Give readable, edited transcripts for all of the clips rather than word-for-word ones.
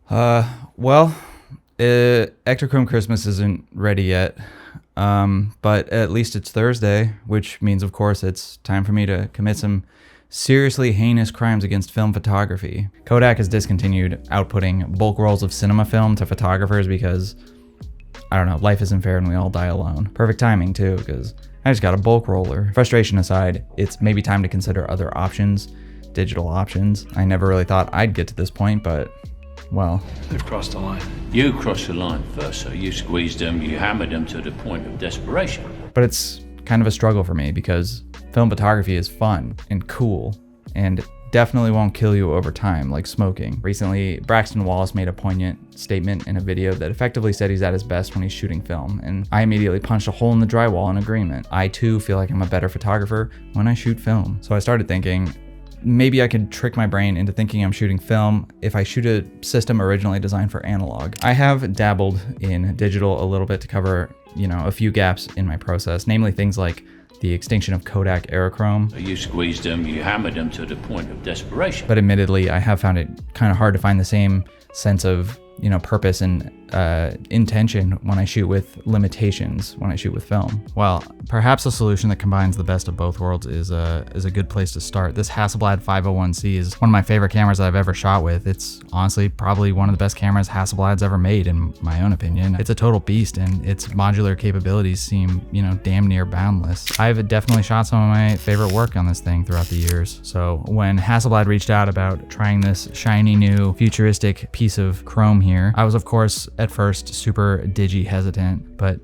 Well, Ectochrome Christmas isn't ready yet, but at least it's Thursday, which means, of course, it's time for me to commit some seriously heinous crimes against film photography. Kodak has discontinued outputting bulk rolls of cinema film to photographers because, I don't know, life isn't fair and we all die alone. Perfect timing, too, because I just got a bulk roller. Frustration aside, it's maybe time to consider other options, digital options. I never really thought I'd get to this point, but well, they've crossed the line. You crossed the line first, so you squeezed them, you hammered them to the point of desperation. But it's kind of a struggle for me because film photography is fun and cool and definitely won't kill you over time like smoking. Recently, Braxton Wallace made a poignant statement in a video that effectively said he's at his best when he's shooting film, and I immediately punched a hole in the drywall in agreement. I too feel like I'm a better photographer when I shoot film. So I started thinking, maybe I could trick my brain into thinking I'm shooting film if I shoot a system originally designed for analog. I have dabbled in digital a little bit to cover, a few gaps in my process, namely things like the extinction of Kodak Aerochrome. You squeezed them, you hammered them to the point of desperation. But admittedly, I have found it kind of hard to find the same sense of purpose and intention when I shoot with limitations when I shoot with film. Well, perhaps a solution that combines the best of both worlds is a good place to start. This Hasselblad 501C is one of my favorite cameras that I've ever shot with. It's honestly probably one of the best cameras Hasselblad's ever made, in my own opinion. It's a total beast, and its modular capabilities seem, damn near boundless. I've definitely shot some of my favorite work on this thing throughout the years. So when Hasselblad reached out about trying this shiny new futuristic piece of chrome here, I was of course at first super digi hesitant, but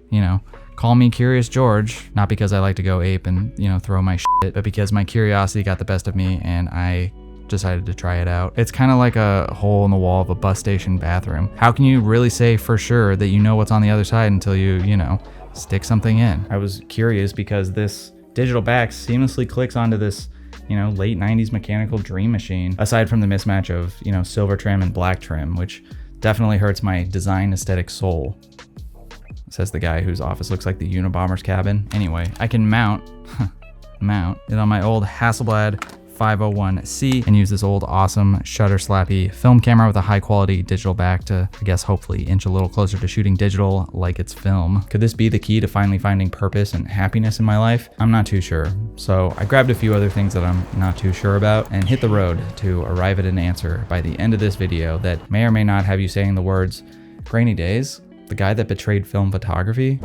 call me Curious George, not because I like to go ape and throw my shit, but because my curiosity got the best of me and I decided to try it out. It's kind of like a hole in the wall of a bus station bathroom. How can you really say for sure that you know what's on the other side until you stick something in? I was curious because this digital back seamlessly clicks onto this late 90s mechanical dream machine, aside from the mismatch of silver trim and black trim, which definitely hurts my design aesthetic soul, says the guy whose office looks like the Unabomber's cabin. Anyway, I can mount it on my old Hasselblad 501C and use this old awesome shutter slappy film camera with a high quality digital back to, I guess, hopefully inch a little closer to shooting digital like it's film. Could this be the key to finally finding purpose and happiness in my life? I'm not too sure. So I grabbed a few other things that I'm not too sure about and hit the road to arrive at an answer by the end of this video that may or may not have you saying the words, "Grainy days, the guy that betrayed film photography?"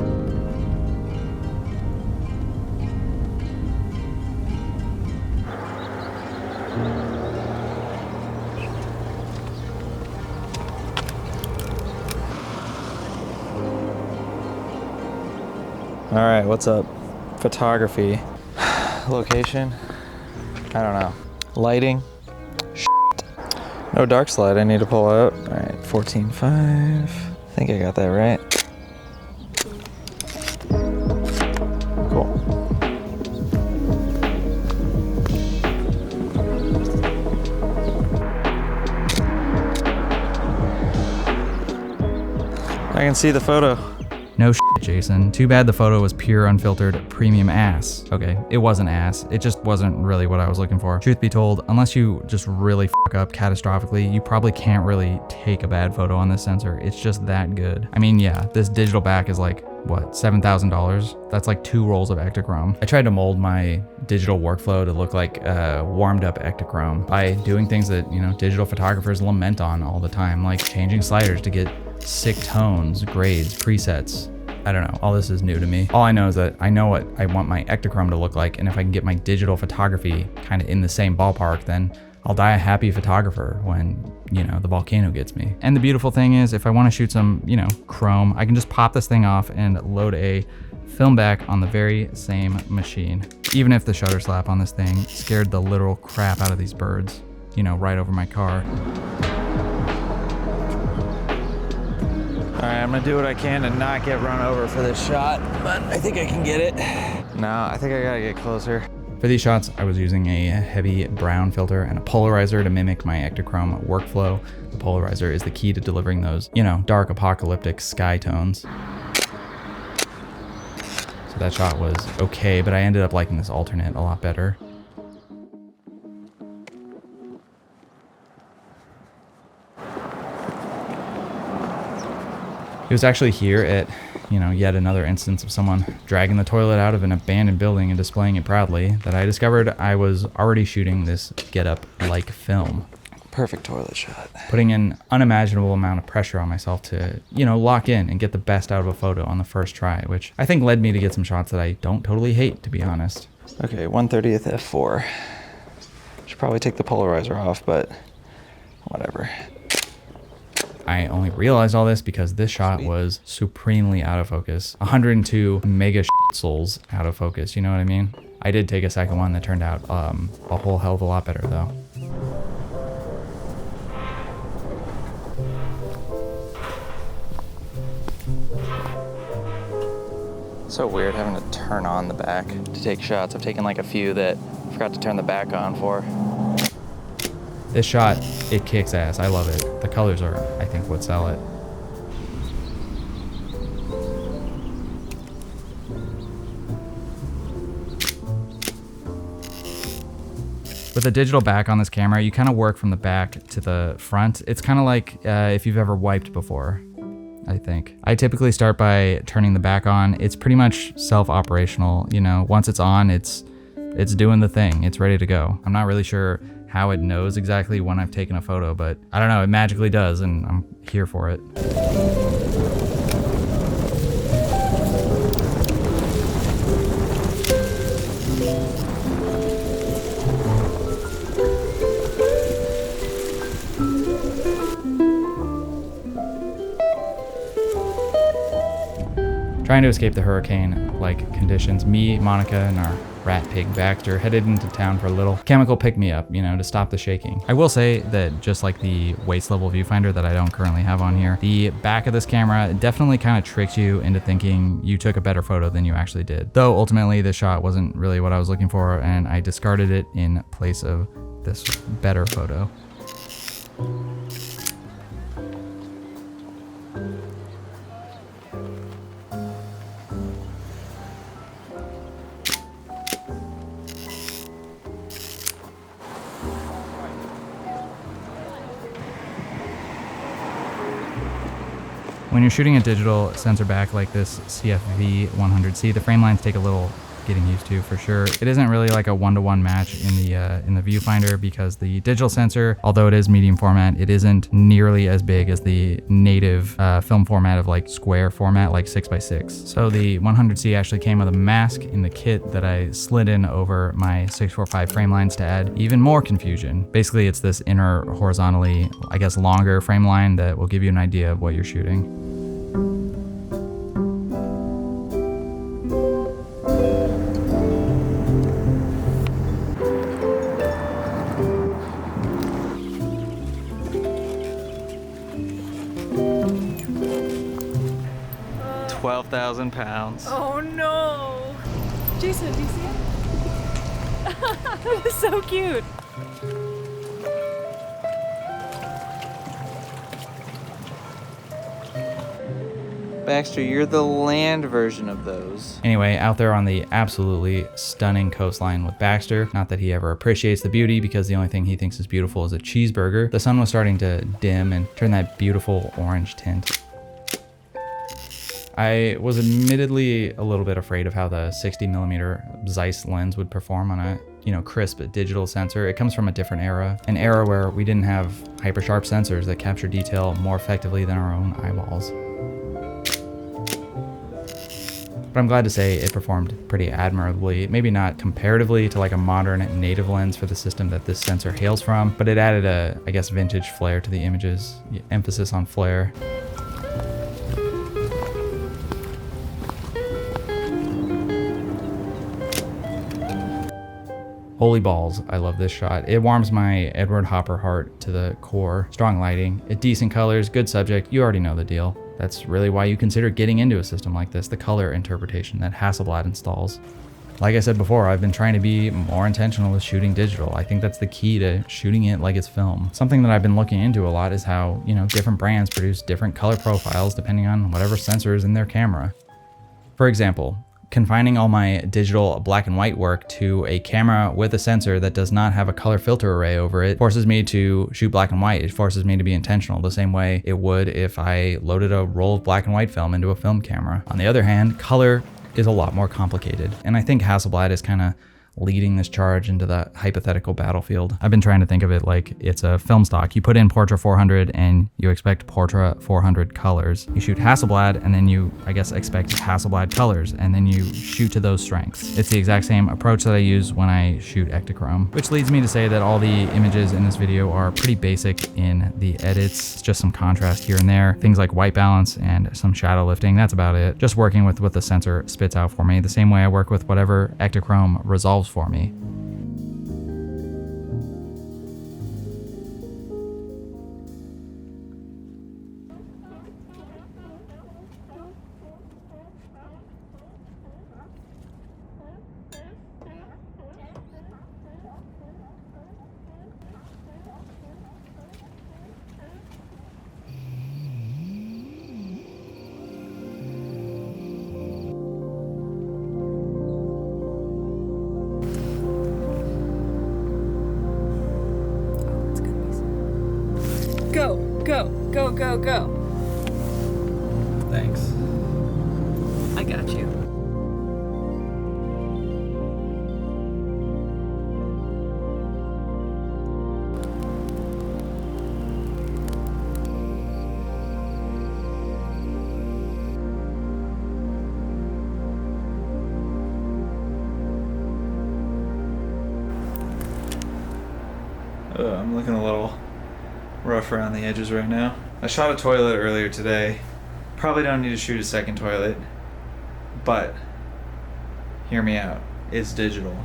All right, what's up? Photography. Location? I don't know. Lighting? No dark slide I need to pull out. All right, 14.5. I think I got that right. Cool. I can see the photo. No shit, Jason. Too bad the photo was pure, unfiltered, premium ass. Okay, it wasn't ass. It just wasn't really what I was looking for. Truth be told, unless you just really fuck up catastrophically, you probably can't really take a bad photo on this sensor. It's just that good. I mean, yeah, this digital back is like, what, $7,000? That's like 2 rolls of Ektachrome. I tried to mold my digital workflow to look like warmed up Ektachrome by doing things that, digital photographers lament on all the time, like changing sliders to get sick tones, grades, presets. I don't know. All this is new to me. All I know is that I know what I want my Ektachrome to look like, and if I can get my digital photography kind of in the same ballpark, then I'll die a happy photographer when, the volcano gets me. And the beautiful thing is, if I want to shoot some, chrome, I can just pop this thing off and load a film back on the very same machine. Even if the shutter slap on this thing scared the literal crap out of these birds, right over my car. All right, I'm gonna do what I can to not get run over for this shot, but I think I can get it. No, I think I gotta get closer. For these shots, I was using a heavy brown filter and a polarizer to mimic my Ektachrome workflow. The polarizer is the key to delivering those, dark apocalyptic sky tones. So that shot was okay, but I ended up liking this alternate a lot better. It was actually here at, yet another instance of someone dragging the toilet out of an abandoned building and displaying it proudly that I discovered I was already shooting this get-up-like film. Perfect toilet shot. Putting an unimaginable amount of pressure on myself to, lock in and get the best out of a photo on the first try, which I think led me to get some shots that I don't totally hate, to be honest. Okay, 1/30th f4. Should probably take the polarizer off, but whatever. I only realized all this because this shot was supremely out of focus. 102 mega souls out of focus, you know what I mean? I did take a second one that turned out a whole hell of a lot better though. So weird having to turn on the back to take shots. I've taken like a few that I forgot to turn the back on for. This shot, it kicks ass. I love it. The colors are, I think, what sell it. With a digital back on this camera, you kind of work from the back to the front. It's kind of like if you've ever wiped before, I think. I typically start by turning the back on. It's pretty much self-operational, once it's on, it's doing the thing. It's ready to go. I'm not really sure how it knows exactly when I've taken a photo, but I don't know, it magically does, and I'm here for it. Trying to escape the hurricane-like conditions, me, Monica, and our rat pig Baxter headed into town for a little chemical pick-me-up, to stop the shaking. I will say that just like the waist level viewfinder that I don't currently have on here, the back of this camera definitely kind of tricks you into thinking you took a better photo than you actually did. Though ultimately this shot wasn't really what I was looking for, and I discarded it in place of this better photo. When you're shooting a digital sensor back like this CFV 100C, the frame lines take a little getting used to for sure. It isn't really like a one-to-one match in the viewfinder because the digital sensor, although it is medium format, it isn't nearly as big as the native film format of like square format, like 6x6. So the 100C actually came with a mask in the kit that I slid in over my 645 frame lines to add even more confusion. Basically, it's this inner horizontally, I guess, longer frame line that will give you an idea of what you're shooting. £12,000. Oh no! Jason, do you see it? That is so cute. Baxter, you're the land version of those. Anyway, out there on the absolutely stunning coastline with Baxter, not that he ever appreciates the beauty because the only thing he thinks is beautiful is a cheeseburger, the sun was starting to dim and turn that beautiful orange tint. I was admittedly a little bit afraid of how the 60mm Zeiss lens would perform on a, crisp digital sensor. It comes from a different era, an era where we didn't have hyper sharp sensors that capture detail more effectively than our own eyeballs. But I'm glad to say it performed pretty admirably, maybe not comparatively to like a modern native lens for the system that this sensor hails from, but it added a, I guess, vintage flair to the images, emphasis on flair. Holy balls, I love this shot. It warms my Edward Hopper heart to the core. Strong lighting, decent colors, good subject, you already know the deal. That's really why you consider getting into a system like this, the color interpretation that Hasselblad installs. Like I said before, I've been trying to be more intentional with shooting digital. I think that's the key to shooting it like it's film. Something that I've been looking into a lot is how, different brands produce different color profiles depending on whatever sensor is in their camera. For example, Confining all my digital black and white work to a camera with a sensor that does not have a color filter array over it forces me to shoot black and white. It forces me to be intentional the same way it would if I loaded a roll of black and white film into a film camera. On the other hand, color is a lot more complicated. And I think Hasselblad is kind of leading this charge into the hypothetical battlefield. I've been trying to think of it like it's a film stock. You put in Portra 400 and you expect Portra 400 colors. You shoot Hasselblad and then you, I guess, expect Hasselblad colors, and then you shoot to those strengths. It's the exact same approach that I use when I shoot Ektachrome, which leads me to say that all the images in this video are pretty basic in the edits. It's just some contrast here and there, things like white balance and some shadow lifting. That's about it. Just working with what the sensor spits out for me, the same way I work with whatever Ektachrome resolves for me. Go, go, go, go, go. Thanks. I got you. I'm looking a little rough around the edges right now. I shot a toilet earlier today. Probably don't need to shoot a second toilet, but hear me out. It's digital.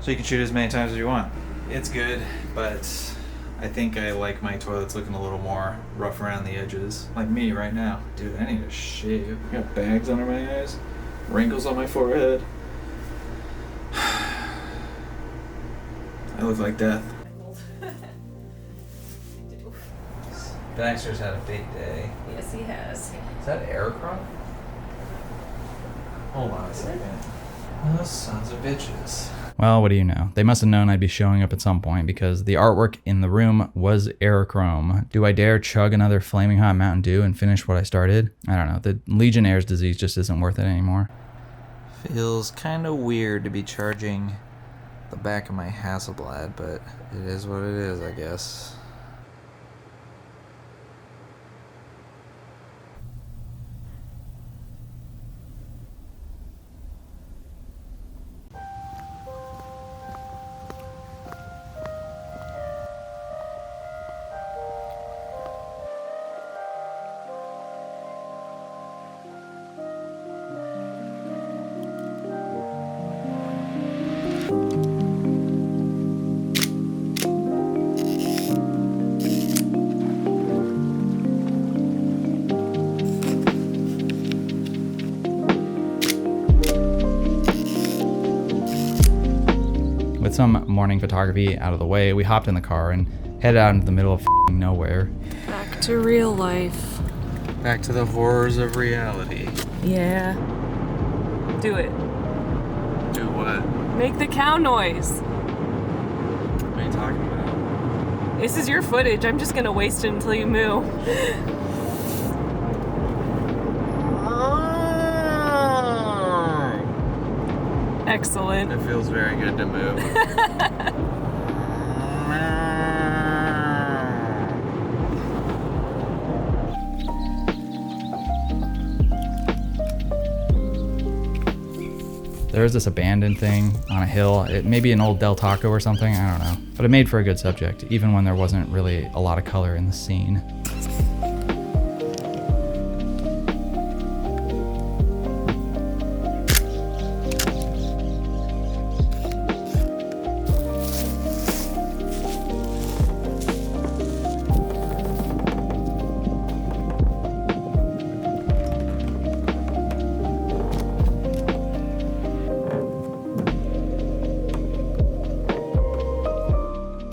So you can shoot as many times as you want. It's good, but I think I like my toilets looking a little more rough around the edges. Like me right now. Dude, I need to shave. I got bags under my eyes, wrinkles on my forehead. I look like death. Baxter's had a big day. Yes, he has. Is that aircraft? Hold on a second. Those sons of bitches. Well, what do you know? They must have known I'd be showing up at some point because the artwork in the room was aerochrome. Do I dare chug another flaming hot Mountain Dew and finish what I started? I don't know. The Legionnaire's disease just isn't worth it anymore. Feels kind of weird to be charging the back of my Hasselblad, but it is what it is, I guess. With some morning photography out of the way, we hopped in the car and headed out into the middle of f***ing nowhere. Back to real life. Back to the horrors of reality. Yeah. Do it. Do what? Make the cow noise. What are you talking about? This is your footage. I'm just gonna waste it until you moo. Excellent. It feels very good to move. There was this abandoned thing on a hill. It may be an old Del Taco or something, I don't know. But it made for a good subject, even when there wasn't really a lot of color in the scene.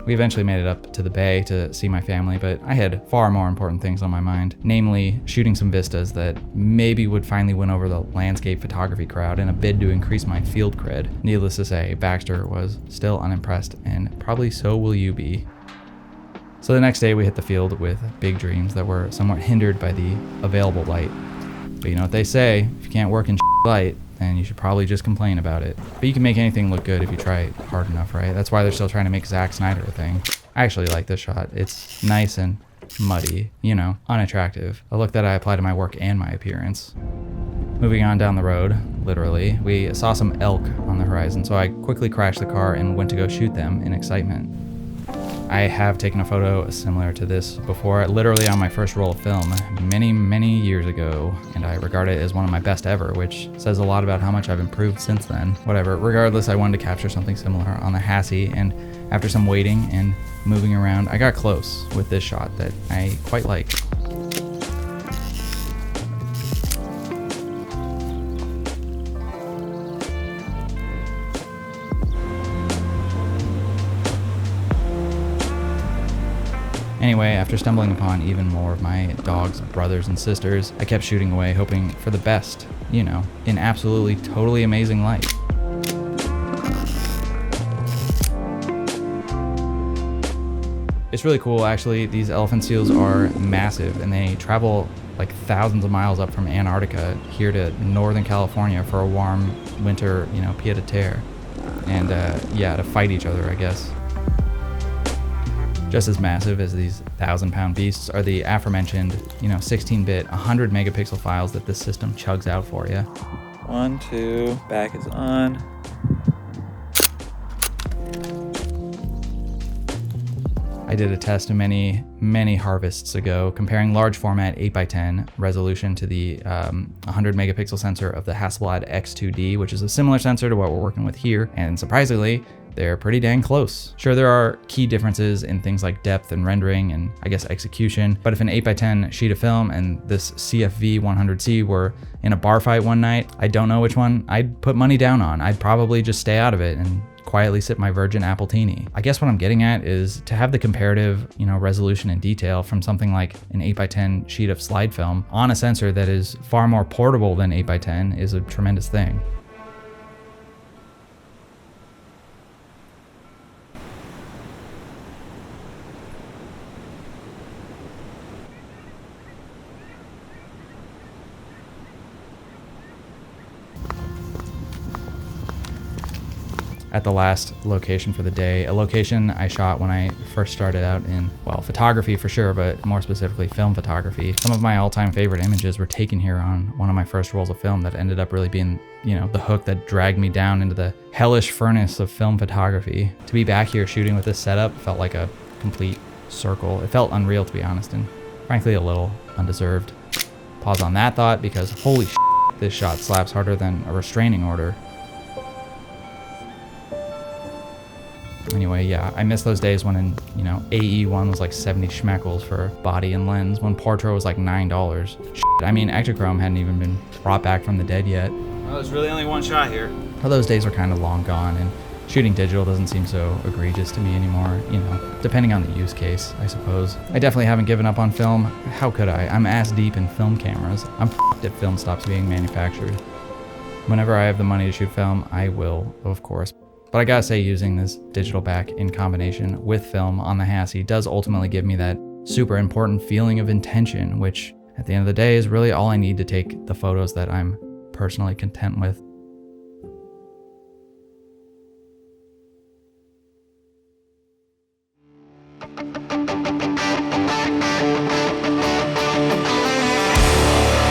We We eventually made it up to the bay to see my family, but I had far more important things on my mind, namely shooting some vistas that maybe would finally win over the landscape photography crowd in a bid to increase my field cred. Needless to say, Baxter was still unimpressed, and probably so will you be. So the next day we hit the field with big dreams that were somewhat hindered by the available light. But you know what they say, if you can't work in light, then you should probably just complain about it. But you can make anything look good if you try hard enough, right? That's why they're still trying to make Zack Snyder a thing. I actually like this shot. It's nice and muddy, you know, unattractive. A look that I apply to my work and my appearance. Moving on down the road, literally, we saw some elk on the horizon, so I quickly crashed the car and went to go shoot them in excitement. I have taken a photo similar to this before, literally on my first roll of film many years ago, and I regard it as one of my best ever, which says a lot about how much I've improved since then. Whatever, regardless, I wanted to capture something similar on the Hassie, and after some waiting and moving around, I got close with this shot that I quite like. Anyway, after stumbling upon even more of my dog's brothers and sisters, I kept shooting away, hoping for the best, you know, in absolutely totally amazing light. It's really cool, actually. These elephant seals are massive, and they travel like thousands of miles up from Antarctica here to Northern California for a warm winter, you know, pied-à-terre. And yeah, to fight each other, I guess. Just as massive as these 1,000-pound beasts are the aforementioned, you know, 16-bit, 100 megapixel files that this system chugs out for you. 1, 2, back is on. I did a test many harvests ago comparing large format 8x10 resolution to the 100 megapixel sensor of the Hasselblad X2D, which is a similar sensor to what we're working with here, and surprisingly, they're pretty dang close. Sure, there are key differences in things like depth and rendering and I guess execution, but if an 8x10 sheet of film and this CFV 100C were in a bar fight one night, I don't know which one I'd put money down on. I'd probably just stay out of it and quietly sip my virgin appletini. I guess what I'm getting at is to have the comparative, you know, resolution and detail from something like an 8x10 sheet of slide film on a sensor that is far more portable than 8x10 is a tremendous thing. At the last location for the day, a location I shot when I first started out in, well, photography for sure, but more specifically film photography. Some of my all-time favorite images were taken here on one of my first rolls of film that ended up really being, you know, the hook that dragged me down into the hellish furnace of film photography. To be back here shooting with this setup felt like a complete circle. It felt unreal, to be honest, and frankly a little undeserved. Pause on that thought because holy shit, this shot slaps harder than a restraining order. Anyway, yeah, I miss those days when, you know, AE1 was like 70 schmeckles for body and lens, when Portrait was like $9. Shit, I mean, Ektachrome hadn't even been brought back from the dead yet. Well, there's really only one shot here. Well, those days are kind of long gone, and shooting digital doesn't seem so egregious to me anymore, you know, depending on the use case, I suppose. I definitely haven't given up on film. How could I? I'm ass deep in film cameras. I'm f***ed if film stops being manufactured. Whenever I have the money to shoot film, I will, of course. But I gotta say, using this digital back in combination with film on the Hassie does ultimately give me that super important feeling of intention, which at the end of the day is really all I need to take the photos that I'm personally content with.